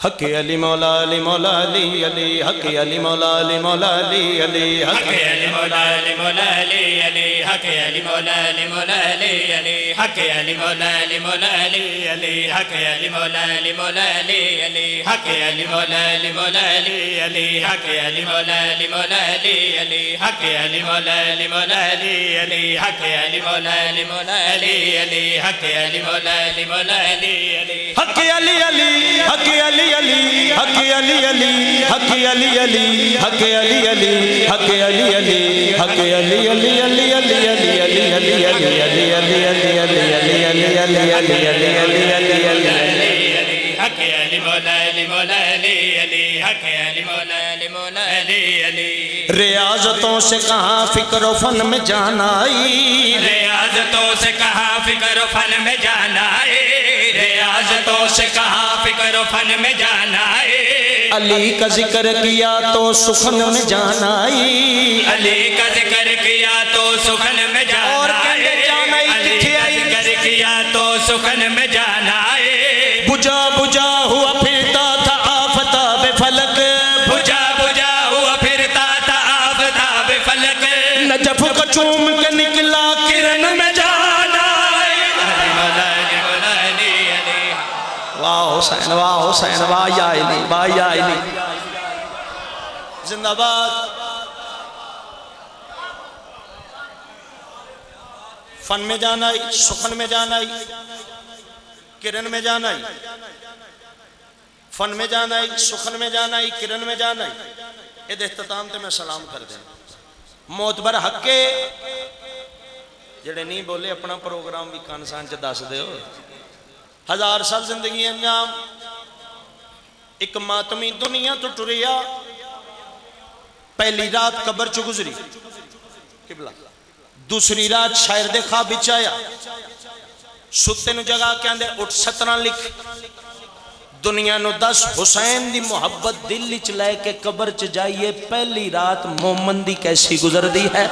हक अली मौला अली मौला अली अली हक अली मौला अली मौला अली अली हक अली मौला अली मौला अली अली हक अली मौला अली मौला अली अली हक अली मौला अली मौला अली अली हक अली मौला अली मौला अली अली हक अली मौला अली मौला अली अली हक अली मौला अली मौला अली अली हक अली मौला अली मौला अली अली हक अली मौला अली मौला अली अली हक अली मौला अली मौला अली अली हक अली अली हक अली अली हक अली अली हक अली अली हक अली अली हक अली अली हक अली अली अली अली अली अली अली अली अली अली अली अली अली अली अली अली अली हक अली मौला अली मौला अली अली हक अली मौला अली मौला अली अली रियाजतों से कहाँ फिक्र फन में जाना आई रियाजतों से कहाँ फिक्र फन में जाना है रियाजतों से कहाँ फिक्र फन में जाना है अली का जिक्र किया तो सुखन में जाना आई अली का जिक्र किया तो सुखन में जाना है अली का जिक्र किया तो सुखन में जाना है बुझा बुझा हुआ फिरता था आफताब फलक बुझा बुझा हुआ फिरता था आफताब फलक नजफ को चूम के निकला किरण में जाना वाह हुसैन वाह हुसैन वाह या अली वाह या अली जिंदाबाद फन में जाना ही सुखन में जाना ही किरण में जाना ही फन में जाना ही सुखन में जाना ही किरण में जाना ही ये इख्तिताम ते मैं सलाम कर दें मोतबर हक्के जेड़े नहीं बोले अपना प्रोग्राम भी कानसान च दस दो 1000 साल जिंदगी अंजाम एक मातमी दुनिया तो टुरिया पहली रात कबर च गुजरी किबला दूसरी रात शायर दे ख्वाब विच आया सुते नु जगा के आंदे उठ सतना लिख दुनिया नु दस हुसैन दी मोहब्बत दिल विच लेके कबर च जाइए पहली रात मोमन दी कैसी गुजरदी है।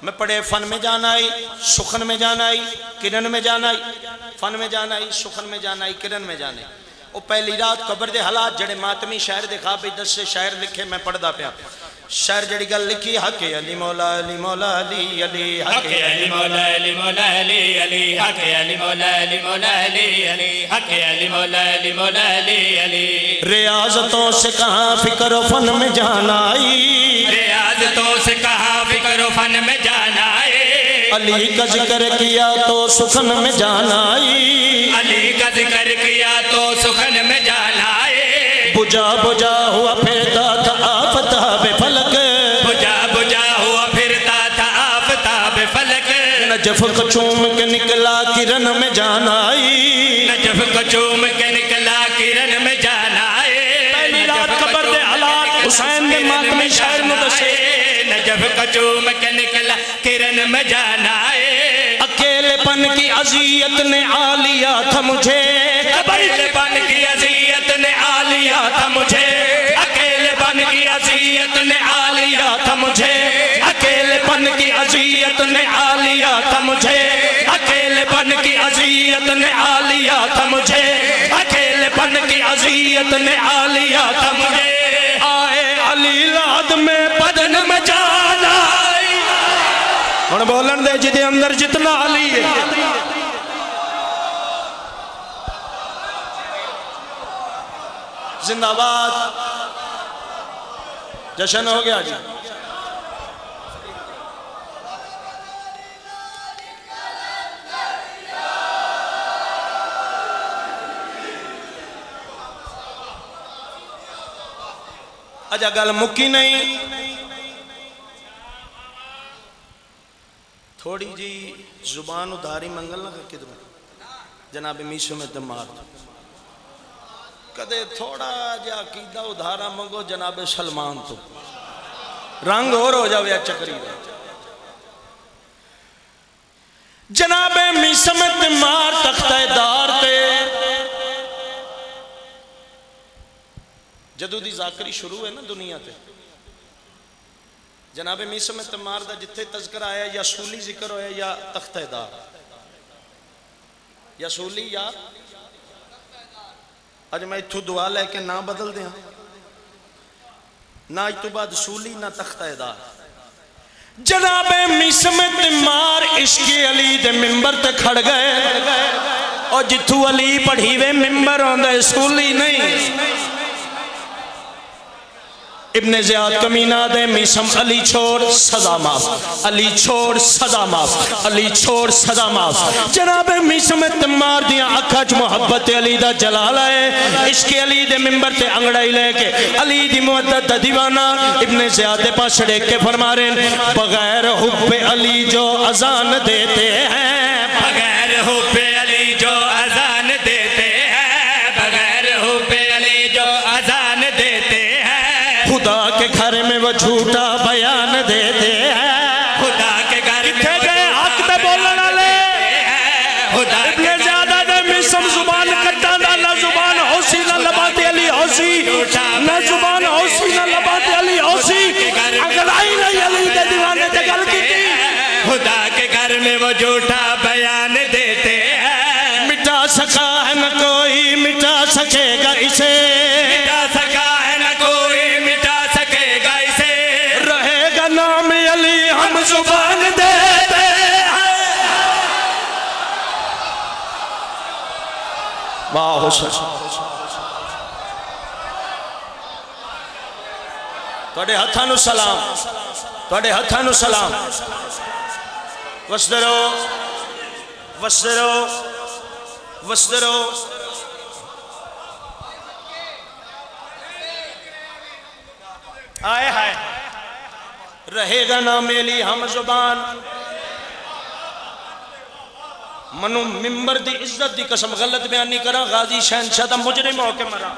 मैं पढ़े फन में जाना आई सुखन में जाना आई किरण में जाना आई फन में जाना आई सुखन में जाना आई किरण में जाना आई वो पहली रात कबर दे हालात जड़े मातमी शायर दे ख्वाब विच दसे शायर लिखे मैं पढ़दा पिया शायर जड़ी गल लिखी हक अली मौला अली मौला अली अली हक अली मौला अली मौला अली अली हक अली मौला अली मौला अली अली हक अली मौला अली मौला अली अली रियाजतों से कहाँ फिक्र फन में जाना आई रियाजतों से कहाँ फिक्र फन में जाना है अली का जिक्र किया तो सुखन में जाना आई अली का जिक्र किया तो सुखन में जाना है बुझा बुझा हुआ फिरता था आफताब फलक बुझा बुझा हुआ फिरता था आफताब फलक नजफ को चूम के निकला किरण में जाना आई नजफ को चूम के निकला किरण में जाना है पहली रात कबर दे हालात हुसैन ने मातमी शायर नु दसे नजफ को चूम के निकला किरण में जाना है अकेलेपन की अजियत ने आ लिया था मुझे अकेलेपन की अजियत ने आ लिया था मुझे अकेलेपन की अजियत ने आ लिया था मुझे अकेलेपन की अजियत ने आ लिया था मुझे अकेलेपन की अजियत ने आ लिया था मुझे अकेलेपन की अजियत ने आ लिया था मुझे आए अली लाद में बदन में जाना हुण बोलन दे जिदे अंदर जितना अली है जिंदाबाद जश्न हो गया जी। अजा गल मुक्की नहीं थोड़ी जी जुबान उधारी मंगल ना किधर जनाब मीशो में दमार कदे थोड़ा जा कीदा उधारा मंगो जनाब सलमान तो रंग और हो जावे चक्री जनाब मीशो में दमार तख्तेदार ते जदों दी जाकरी शुरू है ना दुनिया ते जनाब मीसम तमार दा जिथे तज़किरा आया या सूली जिक्र होया या तख्तेदार या सूली या अज मैं इथों दुआ लैके ना बदल दिया ना अज तो बाद सूली ना तख्तेदार। जनाबे मिसम तिमार इश्क अली दे मिंबर ते खड़ गए और जिथू अली पढ़ी वे मिंबर आंदे सूली नहीं। इब्ने ज़ियाद कमीना दे मिसम अली छोड़ सदा माफ, अली छोड़ सदा माफ, अली छोड़ सदा माफ। जनाबे मिसम तिमार दियां अखां च मोहब्बत अली दा जलाल है। इश्क अली दे मिंबर ते अंगड़ाई लेके अली दी मुहब्बत दा दीवाना इब्ने ज़ियाद दे पास छड़े के फरमा रहे हैं बगैर हुब्बे अली जो अजान देते हैं, बगैर हुब्बे अली जो अजान देते हैं, बगैर हुब्बे अली जो अजान देते हैं, खुदा के घर में वो झूठा बयान देते हैं। खुदा के घर किथे गए हक ते बोलने वाले, खुदा इब्ने ज़ियाद दे मिसम जुबान कट्टा ना जुबान होसी ना लबाते अली होसी, ना जुबान होसी ना लबाते अली होसी। अंगड़ाई नहीं अली दे दीवाने ते गल कीती। खुदा के घर में वो झूठा बयान देते हैं। मिटा सका है न कोई मिटा सकेगा इसे, मिटा सका है न कोई मिटा सकेगा इसे, रहेगा नाम अली हम जुबान देते हैं। वाह हुसैन तुहाडे हत्थां नूं सलाम, तुहाडे हत्थां नूं सलाम। वसदे रहो, वसदे रहो, वसदे रहो। आए हाय रहेगा नाम अली हम जुबान। मनु मिंबर दी इज्जत दी कसम गलत बयानी करा गाजी शहनशाह दा मुजरिम होके मरा।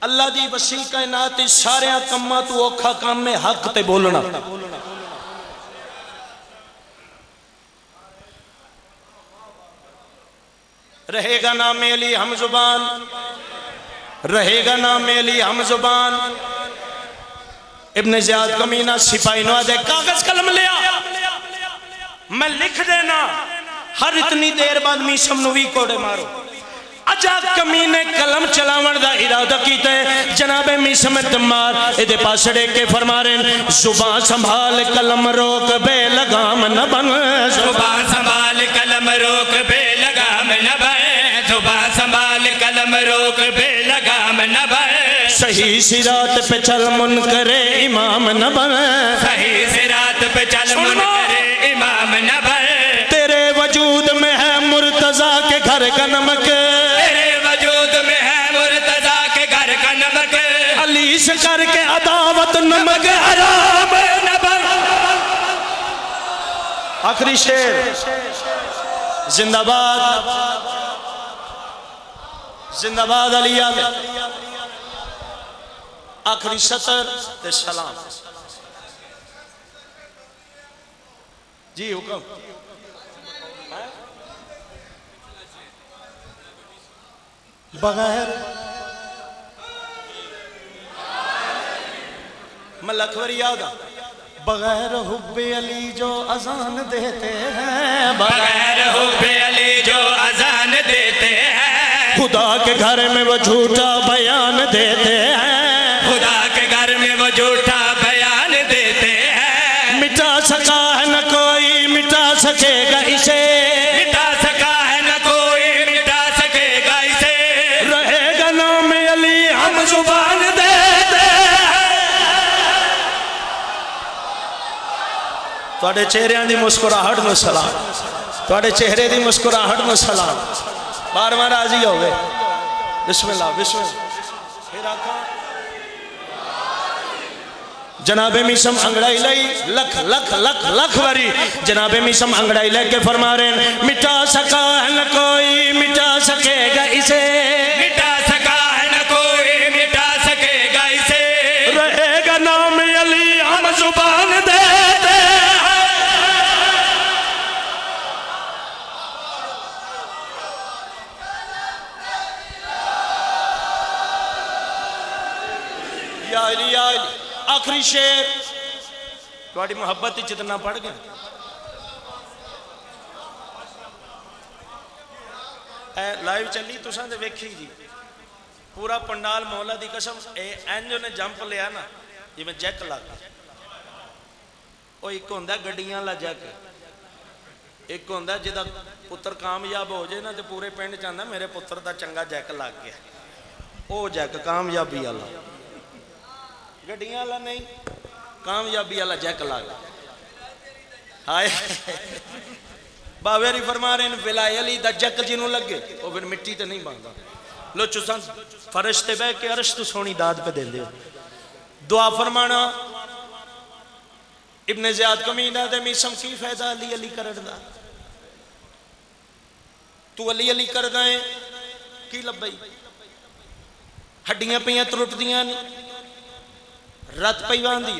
अल्लाह दी वसी कायनात सारे कम्मां तू औखा काम में हक ते बोलना। रहेगा नाम अली हम जुबान, रहेगा नाम अली हम जुबान। इब्ने ज़ियाद कमीना सिपाही नवा दे कागज कलम लिया, मैं लिख देना हर इतनी देर बाद मीसम नु भी कोड़े मारो। अजा कमीने कलम चलावन दा इरादा कीता है। जनाबे मीसम तिमार इहदे पासड़े के फरमा रहे जुबान संभाल कलम रोक बेलगाम न बन, जुबान संभाल कलम रोक बेलगाम न बन, जुबान संभाल कलम रोक बेलगाम न बन, सही सिरात पे चल मुनकरे इमाम न बन, सही सिरात पे चल मुनकरे इमाम न बन, तेरे वजूद में है मुर्तजा के घर का नमक, तेरे वजूद में है मुर्तजा के घर का नमक, अली से करके अदावत नमक हराम न बन। आखिरी शेर जिंदाबाद, जिंदाबाद अली आले। आखिरी सतर ते सलाम जी हुक्म। बगैर मैं लखवरी याद आ बगैर हुब्बे अली जो अजान देते हैं, बगैर हुब्बे अली जो अजान देते हैं, खुदा के घर में वो झूठा बयान देते हैं, खुदा के घर में वो झूठा बयान देते हैं, मिटा सका है न कोई मिटा सकेगा इसे, मिटा सका है न कोई मिटा सकेगा इसे, रहेगा नाम अली हम जुबान देते हैं। तुहाडे चेहरिਆਂ ਦੀ मुस्कुराहट ਨੂੰ सलाम, तुहाडे चेहरे ਦੀ मुस्कुराहट ਨੂੰ सलाम। बार-बार राजी हो गए। बिस्मिल्लाह बिस्मिल्लाह। फिर आका जनाबे मिसम अंगड़ाई लाई लख लख लख लख बारी जनाबे मिसम अंगड़ाई लेके फरमा रहे मिटा सका है न कोई मिटा सकेगा इसे, मिटा सका है न कोई मिटा सकेगा इसे, रहेगा नाम अली हम जुबान देते हैं। या अली या अली। आखिरी शेर थोड़ी मोहब्बत जितना पढ़ गया लाइव चली तुसा तो वेखी जी पूरा पंडाल मौला दी कसम इंज ने जंप लिया ना जिवें जैक लग वो एक होंदा गड्डियां वाला जैक एक होंदा जिहदा पुत्र कामयाब हो जाए ना तो पूरे पिंड च आंदा मेरे पुत्र का चंगा जैक लग गया वो जैक कामयाबी वाला गड्डियां वाला नहीं कामयाबी वाला जैक लग हाय बाबे हरी फरमा रहे हैं विलाय अली दा जक जिन्हों लगे वो फिर मिट्टी तो नहीं बनता लो चुसन फर्श ते बह के अर्श तो सोनी दाद पे देंदे दुआ फरमाना इब्ने ज़ियाद कमीना दे मीसम की फायदा अली अली करन दा तू अली अली करदा है की लब्बई हड्डियां पईयां त्रुटदियां नहीं रत पई बांधी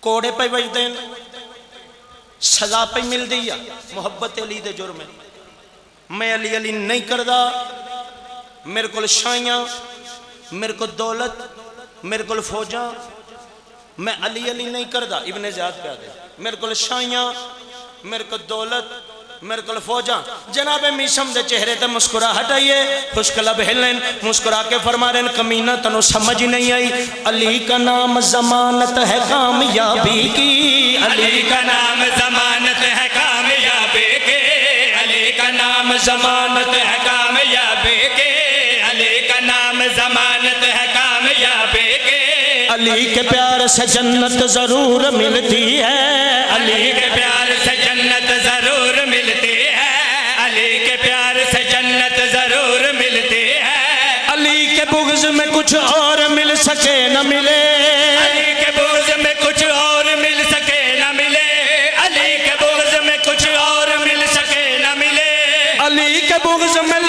कोड़े पे बजते हैं सजा पे मिलती है मुहब्बत अली दे जुर्म मैं अली अली नहीं करदा मेरे को शाइयां मेरे को दौलत मेरे को फौजा मैं अली अली नहीं करदा इब्ने ज़ियाद पे आदे मेरे को शाइयां मेरे को दौलत मेरे को फौजा जनाब मीसम दे चेहरे ते मुस्कुराहट आई है खुश्क लब हिलन मुस्कुरा के फरमा रहे कमीना तनु समझ नहीं आई अली का नाम जमानत है कामयाबी की अली का नाम जमानत है कामयाबी के अली का नाम जमानत है कामयाबी के अली का नाम जमानत है कामयाबी के अली के प्यार से जन्नत जरूर मिलती है अली के प्यार से जन्नत जरूर मिलती है अली के प्यार से जन्नत जरूर मिलती है अली के बुग़्ज़ में कुछ और मिल सके न मिले अली के बुग़्ज़ में कुछ और मिल सके न मिले अली के बुग़्ज़ में कुछ और मिल सके न मिले अली के बुग़्ज़ में